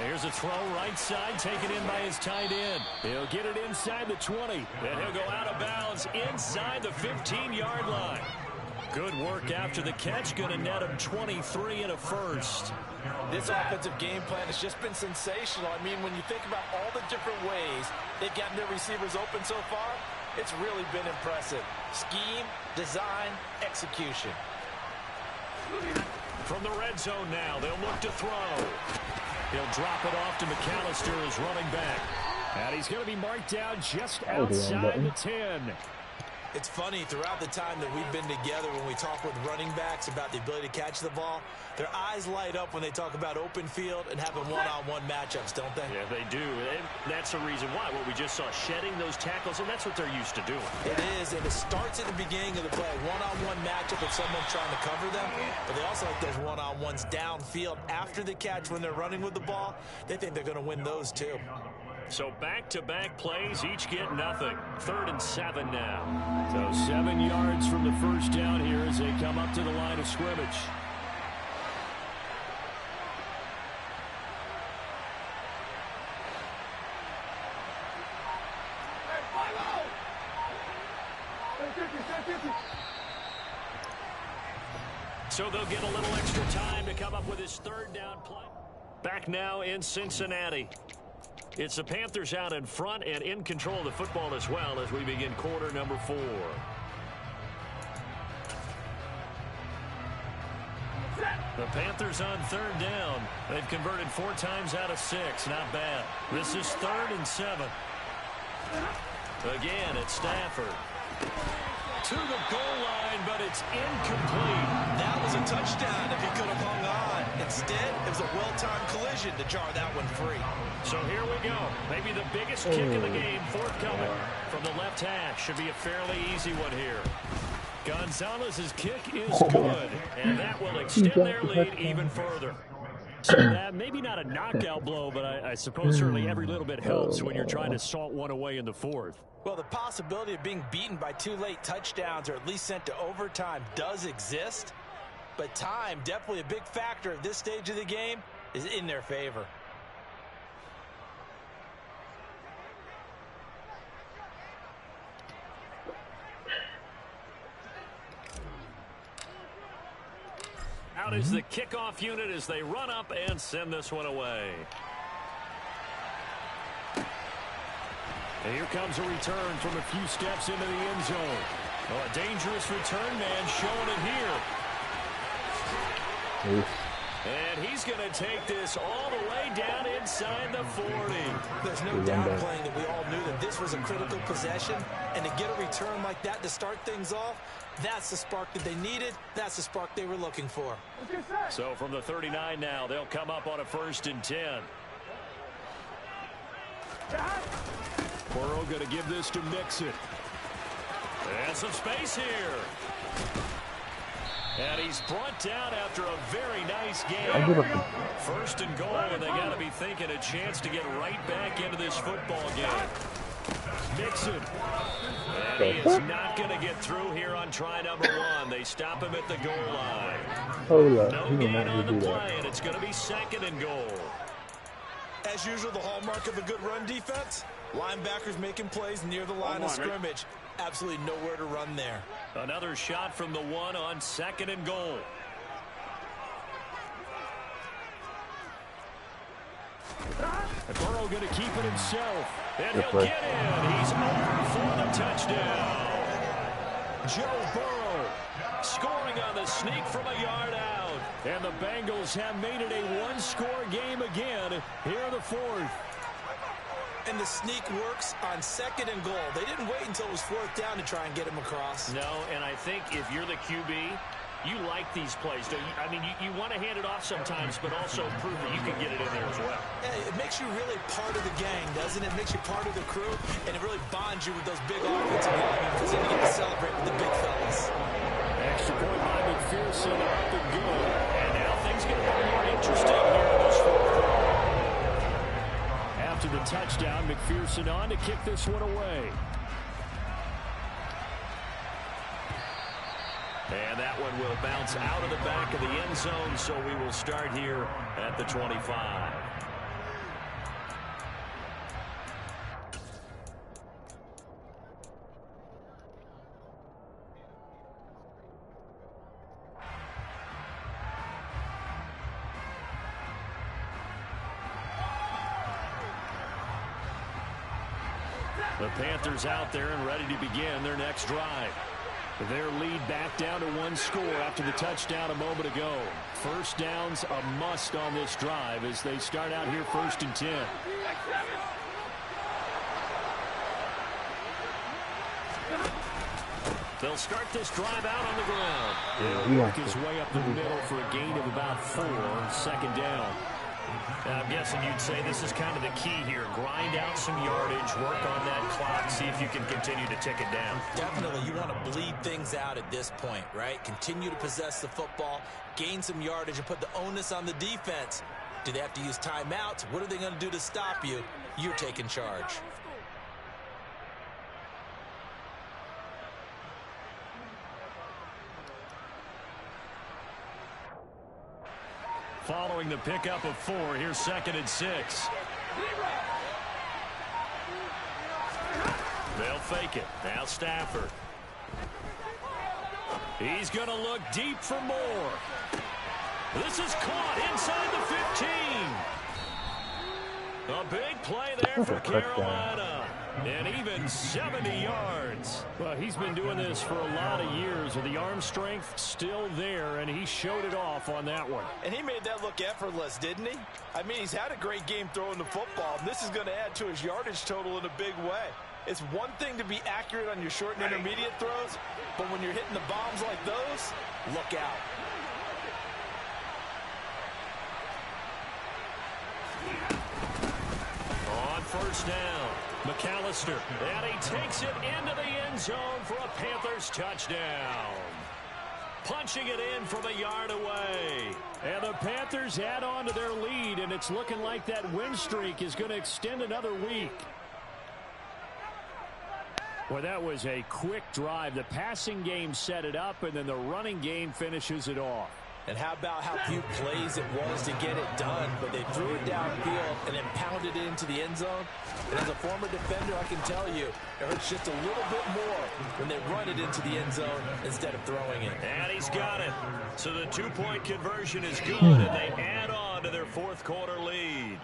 C: Here's a throw right side, taken in by his tight end. He'll get it inside the 20, and he'll go out of bounds inside the 15-yard line. Good work after the catch, going to net him 23 and a first.
D: This offensive game plan has just been sensational. I mean, when you think about all the different ways they've gotten their receivers open so far, it's really been impressive. Scheme, design, execution.
C: From the red zone now, they'll look to throw. He'll drop it off to McAllister as running back. And he's going to be marked down just outside the 10.
F: It's funny, throughout the time that we've been together, when we talk with running backs about the ability to catch the ball, their eyes light up when they talk about open field and having one-on-one matchups, don't they?
C: Yeah, they do. And that's the reason why. What we just saw, shedding those tackles, and that's what they're used to doing.
F: It is, and it starts at the beginning of the play. One-on-one matchup if someone's trying to cover them, but they also like those one-on-ones downfield after the catch when they're running with the ball. They think they're going to win those too.
C: So back-to-back plays, each get nothing. 3rd and 7 now. So 7 yards from the first down here as they come up to the line of scrimmage. So they'll get a little extra time to come up with his 3rd down play. Back now in Cincinnati. It's the Panthers out in front and in control of the football as well as we begin quarter number 4. The Panthers on 3rd down. They've converted 4 times out of 6. Not bad. This is 3rd and 7. Again, it's Stafford. To the goal line, but it's incomplete.
F: That was a touchdown if he could have hung on. Instead, it was a well-timed collision to jar that one free.
C: So here we go. Maybe the biggest kick of the game forthcoming from the left hash. Should be a fairly easy one here. Gonzalez's kick is good, and that will extend their lead even further. So that maybe not a knockout blow, but I suppose certainly every little bit helps when you're trying to salt one away in the 4th.
F: Well, the possibility of being beaten by 2 late touchdowns or at least sent to overtime does exist, but time, definitely a big factor at this stage of the game, is in their favor.
C: Out is the kickoff unit as they run up and send this one away. And here comes a return from a few steps into the end zone. Oh, a dangerous return man showing it here.
G: Oof.
C: And he's going to take this all the way down inside the 40.
F: There's no downplaying that we all knew that this was a critical possession, and to get a return like that to start things off, that's the spark that they needed. That's the spark they were looking for.
C: So from the 39 now, they'll come up on a 1st and 10. Burrow going to give this to Mixon. And some space here. And he's brought down after a very nice game. 1st and goal, and they got to be thinking a chance to get right back into this football game. Mixon. And he is not going to get through here on try number 1. They stop him at the goal line. No gain on the play, and it's going to be 2nd and goal.
F: As usual, the hallmark of a good run defense, linebackers making plays near the line of scrimmage. Absolutely nowhere to run there.
C: Another shot from the 1 on 2nd and goal. And Burrow going to keep it himself. And he'll get in. He's over for the touchdown. Joe Burrow scoring on the sneak from a yard out. And the Bengals have made it a 1-score game again here in the 4th.
F: And the sneak works on 2nd and goal. They didn't wait until it was 4th down to try and get him across.
C: No, and I think if you're the QB, you like these plays, don't you? I mean, you want to hand it off sometimes, but also prove that you can get it in there as well.
F: Yeah, it makes you really part of the gang, doesn't it? It makes you part of the crew, and it really bonds you with those big offensive linemen because then you get to celebrate with the big fellas.
C: Extra point by McPherson up and good. And now things get a little more interesting here in this 4th quarter. After the touchdown, McPherson on to kick this one away. And that one will bounce out of the back of the end zone, so we will start here at the 25. The Panthers out there and ready to begin their next drive. Their lead back down to 1 score after the touchdown a moment ago. 1st down's a must on this drive as they start out here 1st and 10. They'll start this drive out on the ground. He'll work his way up the middle for a gain of about 4, second down. I'm guessing you'd say this is kind of the key here. Grind out some yardage, work on that clock, see if you can continue to tick it down.
F: Definitely, you want to bleed things out at this point, right? Continue to possess the football, gain some yardage, and put the onus on the defense. Do they have to use timeouts? What are they going to do to stop you? You're taking charge.
C: Following the pickup of 4, here's 2nd and 6. They'll fake it. Now Stafford. He's going to look deep for more. This is caught inside the 15. A big play there for Carolina. And even 70 yards. Well, he's been doing this for a lot of years with the arm strength still there, and he showed it off on that one.
D: And he made that look effortless, didn't he? I mean, he's had a great game throwing the football, and this is going to add to his yardage total in a big way. It's one thing to be accurate on your short and intermediate throws, but when you're hitting the bombs like those, look out.
C: On first down, McAllister, and he takes it into the end zone for a Panthers touchdown. Punching it in from a yard away. And the Panthers add on to their lead, and it's looking like that win streak is going to extend another week. Well, that was a quick drive. The passing game set it up, and then the running game finishes it off.
F: And how about how few plays it was to get it done, but they threw it downfield and then pounded it into the end zone. And as a former defender, I can tell you, it hurts just a little bit more when they run it into the end zone instead of throwing it.
C: And he's got it. So the 2-point conversion is good, and they add on to their fourth quarter lead.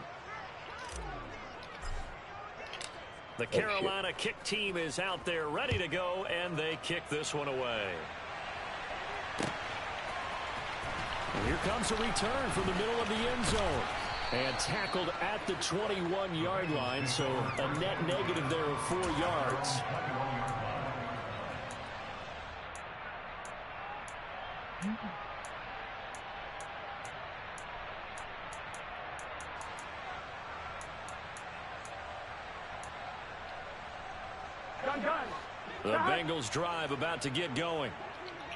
C: The Carolina kick team is out there ready to go, and they kick this one away. And here comes a return from the middle of the end zone. And tackled at the 21-yard line, so a net negative there of 4 yards. The Bengals drive about to get going.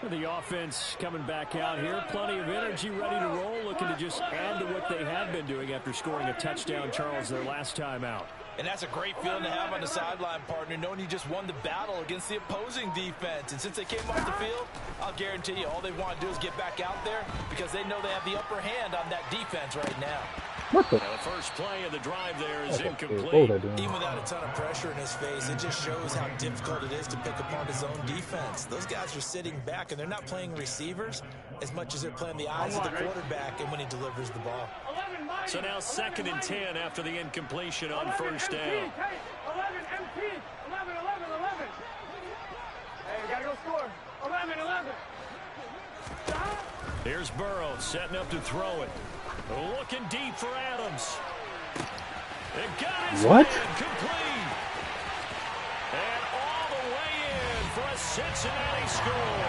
C: The offense coming back out here. Plenty of energy, ready to roll, looking to just add to what they have been doing after scoring a touchdown, Charles, their last time out.
D: And that's a great feeling to have on the sideline, partner, knowing you just won the battle against the opposing defense. And since they came off the field, I'll guarantee you all they want to do is get back out there because they know they have the upper hand on that defense right now.
G: What the?
C: The first play of the drive there is incomplete.
F: Even without a ton of pressure in his face, it just shows how difficult it is to pick apart his own defense. Those guys are sitting back, and they're not playing receivers as much as they're playing the eyes of the quarterback and when he delivers the ball.
C: So now 2nd and 10 after the incompletion on first down.
E: 11 MP. 11. Hey, we gotta go score. 11.
C: Here's Burrow setting up to throw it. Looking deep for Adams. It got his man complete. And all the way in for a Cincinnati score.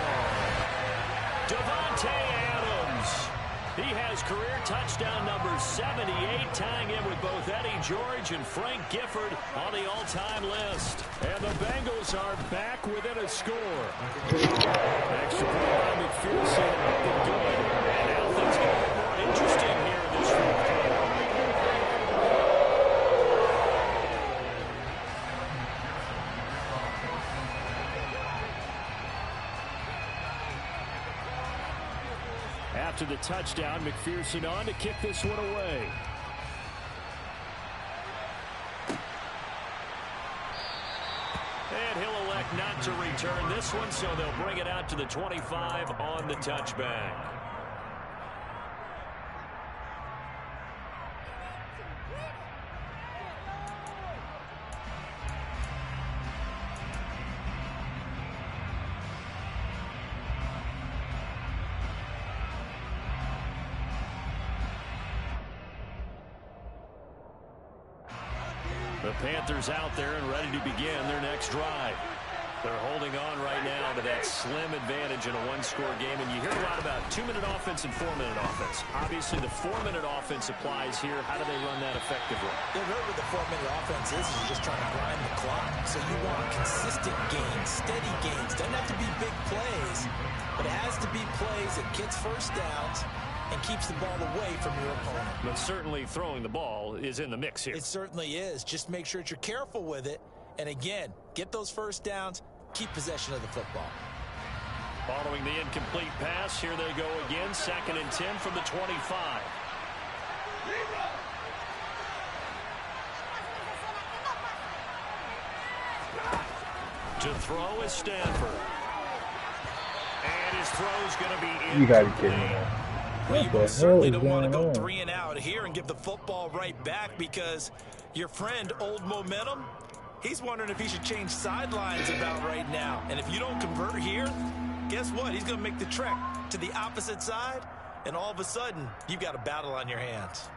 C: Davante Adams. He has career touchdown number 78, tying in with both Eddie George and Frank Gifford on the all-time list. And the Bengals are back within a score. Extra point by McPherson. Good. And now things get a bit more interesting here in this fourth quarter. After the touchdown, McPherson on to kick this one away. And he'll elect not to return this one, so they'll bring it out to the 25 on the touchback. The Panthers out there and ready to begin their next drive. They're holding on right now to that slim advantage in a one-score game. And you hear a lot about 2-minute offense and 4-minute offense. Obviously, the 4-minute offense applies here. How do they run that effectively?
F: They're really what the 4-minute offense is just trying to grind the clock. So you want consistent gains, steady gains. Doesn't have to be big plays, but it has to be plays that gets first downs and keeps the ball away from your opponent.
C: But certainly throwing the ball is in the mix here.
F: It certainly is. Just make sure that you're careful with it. And again, get those first downs. Keep possession of the football.
C: Following the incomplete pass, here they go again. 2nd and 10 from the 25. To throw is Stanford. And his throw's going to be incomplete.
G: You gotta be kidding me.
F: Well, you certainly don't want to go 3 and out here and give the football right back because your friend, Old Momentum, he's wondering if he should change sidelines about right now. And if you don't convert here, guess what? He's going to make the trek to the opposite side, and all of a sudden, you've got a battle on your hands.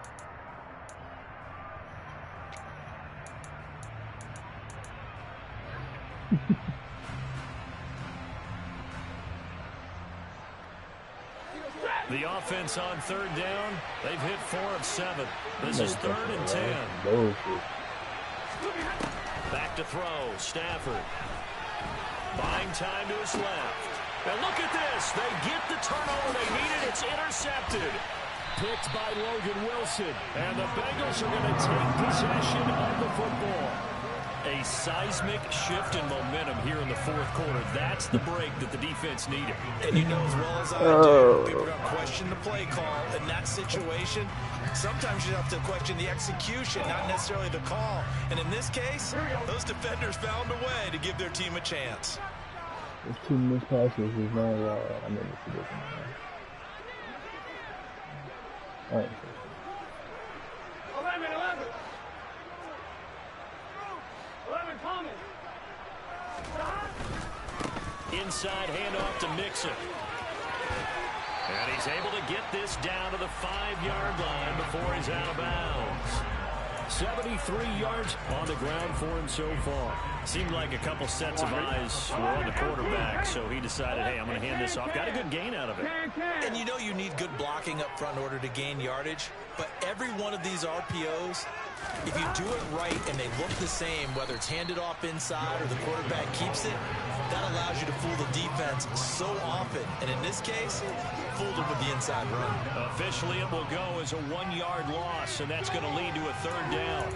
C: The offense on 3rd down. They've hit 4 of 7. This is 3rd and 10. Back to throw. Stafford. Buying time to his left. And look at this. They get the turnover they needed. It's intercepted. Picked by Logan Wilson. And the Bengals are going to take possession of the football. A seismic shift in momentum here in the 4th quarter. That's the break that the defense needed.
F: And you know as well as I do, people are going to question the play call in that situation. Sometimes you have to question the execution, not necessarily the call. And in this case, those defenders found a way to give their team a chance.
G: There's 2 missed passes. There's no I mean, it's ridiculous. All right.
E: 11 coming.
C: Inside handoff to Mixon. And he's able to get this down to the 5-yard line before he's out of bounds. 73 yards on the ground for him so far. Seemed like a couple sets of eyes were on the quarterback, so he decided, hey, I'm going to hand this off. Got a good gain out of it.
F: And you know you need good blocking up front in order to gain yardage, but every one of these RPOs, if you do it right and they look the same, whether it's handed off inside or the quarterback keeps it, that allows you to fool the defense so often. And in this case, fooled them with the inside run.
C: Officially, it will go as a 1-yard loss, and that's going to lead to a 3rd down.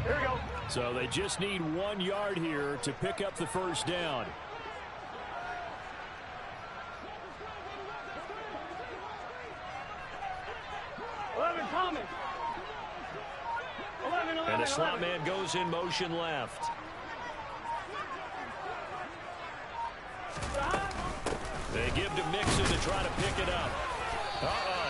E: Here we go.
C: So they just need 1 yard here to pick up the 1st down. And the slot man goes in motion left. They give to Mixon to try to pick it up.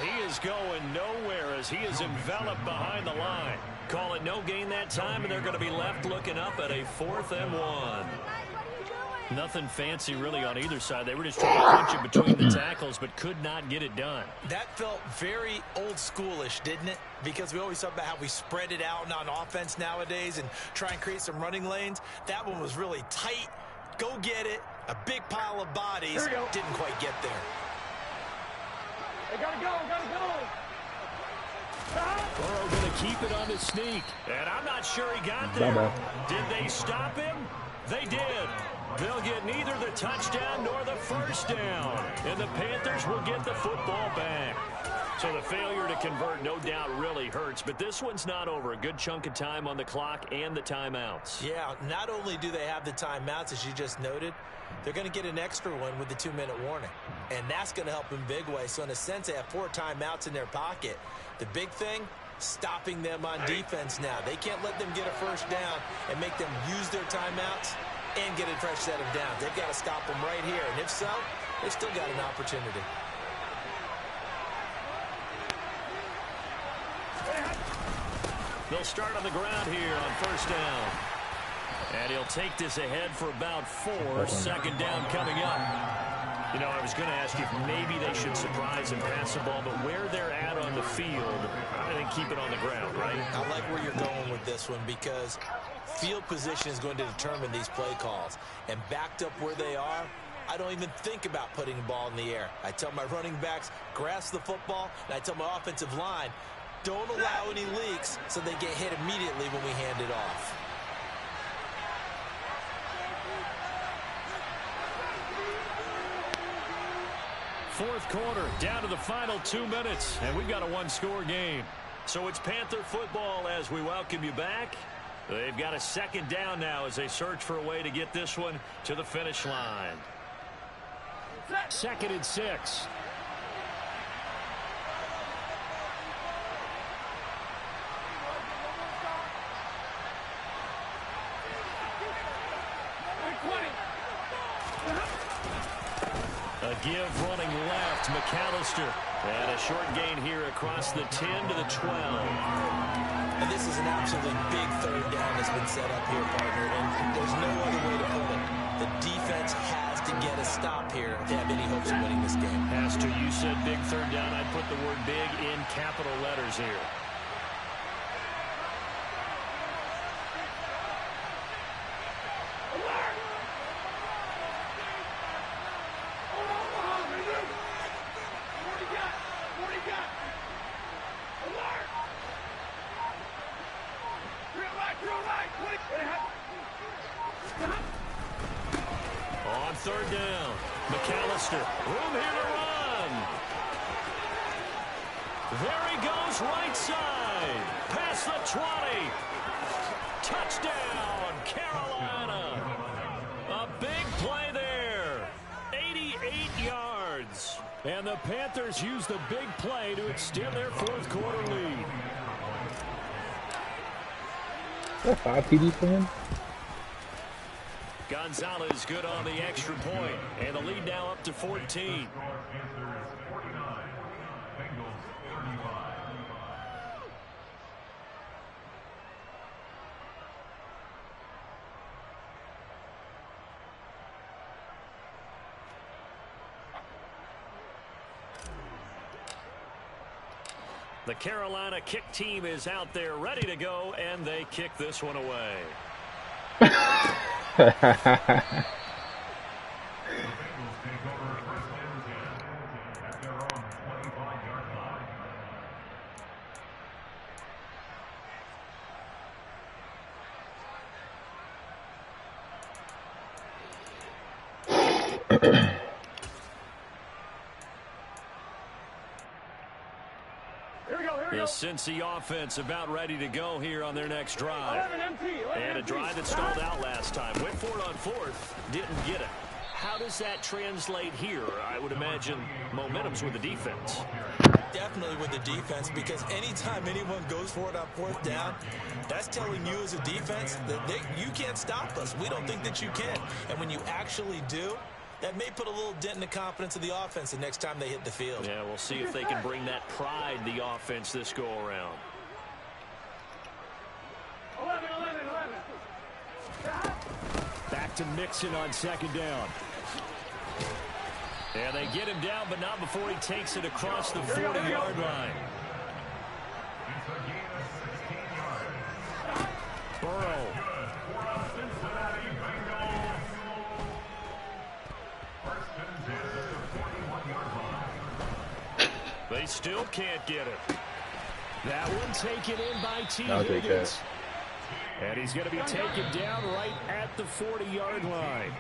C: He is going nowhere as he is enveloped behind the line. Call it no gain that time, and they're going to be left looking up at a 4th and 1. Nothing fancy really on either side. They were just trying to punch it between the tackles, but could not get it done.
F: That felt very old schoolish, didn't it? Because we always talk about how we spread it out on offense nowadays and try and create some running lanes. That one was really tight. Go get it. A big pile of bodies. Didn't quite get there.
E: They gotta go, gotta go.
C: Burrow going to keep it on the sneak. And I'm not sure he got there. Did they stop him? They did. They'll get neither the touchdown nor the 1st down. And the Panthers will get the football back. So the failure to convert no doubt really hurts. But this one's not over. A good chunk of time on the clock and the timeouts.
F: Yeah, not only do they have the timeouts, as you just noted, they're going to get an extra one with the 2-minute warning. And that's going to help in big way. So in a sense, they have 4 timeouts in their pocket. The big thing, stopping them on defense now. They can't let them get a 1st down and make them use their timeouts and get a fresh set of downs. They've got to stop them right here. And if so, they've still got an opportunity.
C: They'll start on the ground here on 1st down. And he'll take this ahead for about 4. 2nd down coming up. You know, I was going to ask you if maybe they should surprise and pass the ball, but where they're at on the field, I think keep it on the ground, right?
F: I like where you're going with this one because field position is going to determine these play calls. And backed up where they are, I don't even think about putting the ball in the air. I tell my running backs, grasp the football, and I tell my offensive line, don't allow any leaks so they get hit immediately when we hand it off.
C: Fourth quarter, down to the final 2 minutes, and we've got a one-score game. So it's Panther football as we welcome you back. They've got a second down now as they search for a way to get this one to the finish line. 2nd and 6. A give running left, McAllister. And a short gain here across the 10 to the 12.
F: And this is an absolutely big third down that's been set up here, partner, and there's no other way to put it. The defense has to get a stop here to have any hopes of winning this game.
C: Has to. You said big third down. I'd put the word big in capital letters here. On third down, McAllister, room here to run. There he goes, right side, past the 20. Touchdown, Carolina. A big play there, 88 yards. And the Panthers use the big play to extend their fourth quarter lead.
G: 5 TD for him?
C: Gonzalez good on the extra point, and the lead now up to 14. The Carolina kick team is out there ready to go, and they kick this one away. The Cincy offense about ready to go here on their next drive. And a drive that stalled out last time. Went for it on fourth. Didn't get it. How does that translate here? I would imagine momentum's with the defense.
F: Definitely with the defense, because anytime anyone goes for it on fourth down, that's telling you as a defense that you can't stop us. We don't think that you can. And when you actually do, that may put a little dent in the confidence of the offense the next time they hit the field.
C: Yeah, we'll see if they can bring that pride, the offense, this go-around.
E: 11.
C: Back to Mixon on second down. And they get him down, but not before he takes it across the 40-yard line. Burrow. They still can't get it. That one taken in by T. Higgins. And he's going to be taken down right at the 40-yard line.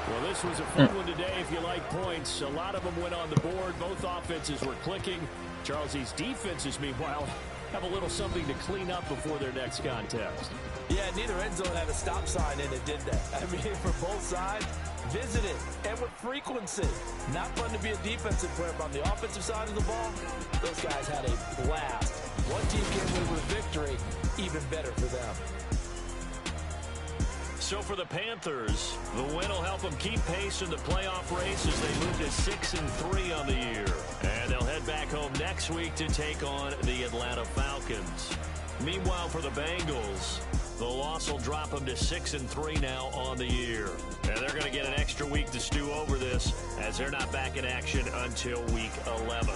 C: Well, this was a fun one today if you like points. A lot of them went on the board. Both offenses were clicking. Charles, these defenses, meanwhile, have a little something to clean up before their next contest.
F: Yeah, neither end zone had a stop sign in it, did they? I mean, for both sides, visit it, and with frequency. Not fun to be a defensive player, but on the offensive side of the ball, those guys had a blast. One team came away with victory, even better for them.
C: So for the Panthers, the win will help them keep pace in the playoff race as they move to 6-3 on the year. And they'll head back home next week to take on the Atlanta Falcons. Meanwhile, for the Bengals, the loss will drop them to 6-3 now on the year. And they're going to get an extra week to stew over this as they're not back in action until Week 11.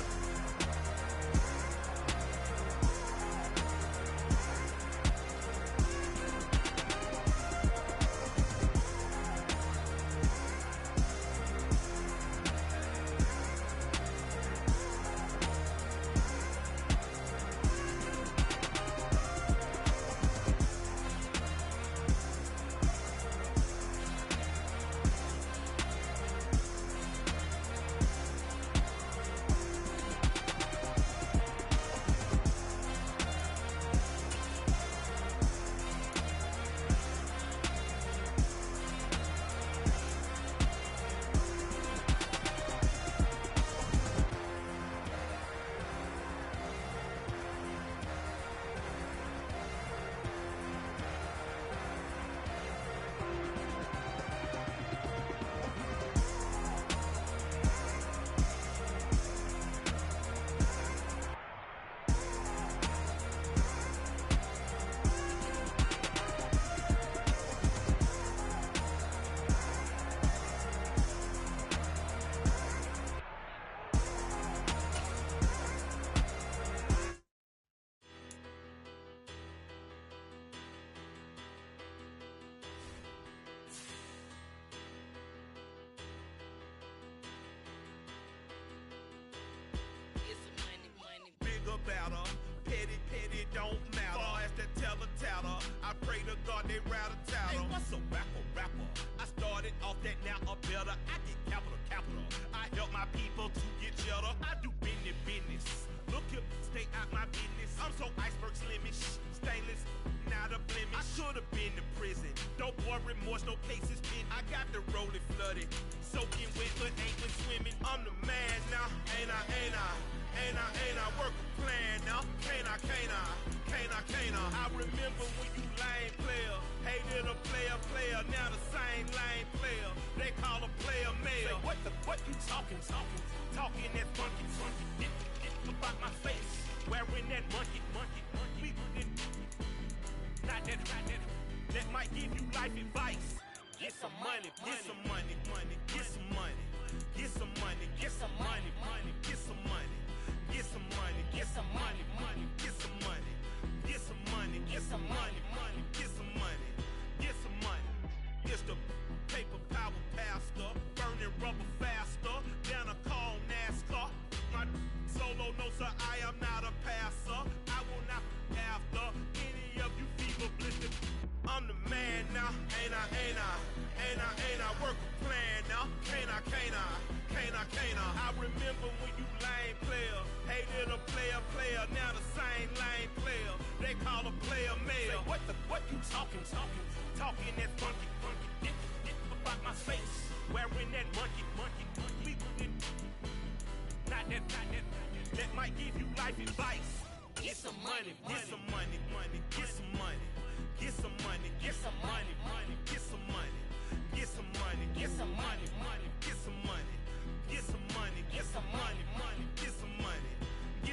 H: Batter, petty, don't matter. Far as the teller, I pray to God they rattle tattle. Hey, what's a rapper? I started off that, now a better. I get capital. I help my people to get cheddar. I do business. Look here, stay out my business. I'm so iceberg slimish, stainless, not a blemish. I should have been to prison. Don't boy remorse, no cases pinned. I got the rolling flooded, soaking wet, but ain't been swimming. I'm the man now, ain't I work a plan now. Can't I? I remember when you lame player, hated a player, now the same lame player. They call a player mayor. What you talking that funky. Get about my face, wearing that monkey. We didn't, not that, that might give you life advice. Get some money, get some money. Get some money. Get some money. Get some money. Get some money. Get some money. Get some money. Get some money. Get some money. Get some money. Get some money. Get some money. It's the paper power pastor, burning rubber faster than a call NASCAR. My solo, no sir, I am not a passer. I will not after any of you fever blistered. I'm the man now, ain't I work a plan now, can't I? I remember when you lame player, hated a player, now the same lame player, they call a player mayor. What you talking that funky, get about my face, wearing that monkey, we didn't, not that might give you life advice. Get some money, get some money, get some money. Get some money, get some money, get some money, get some money,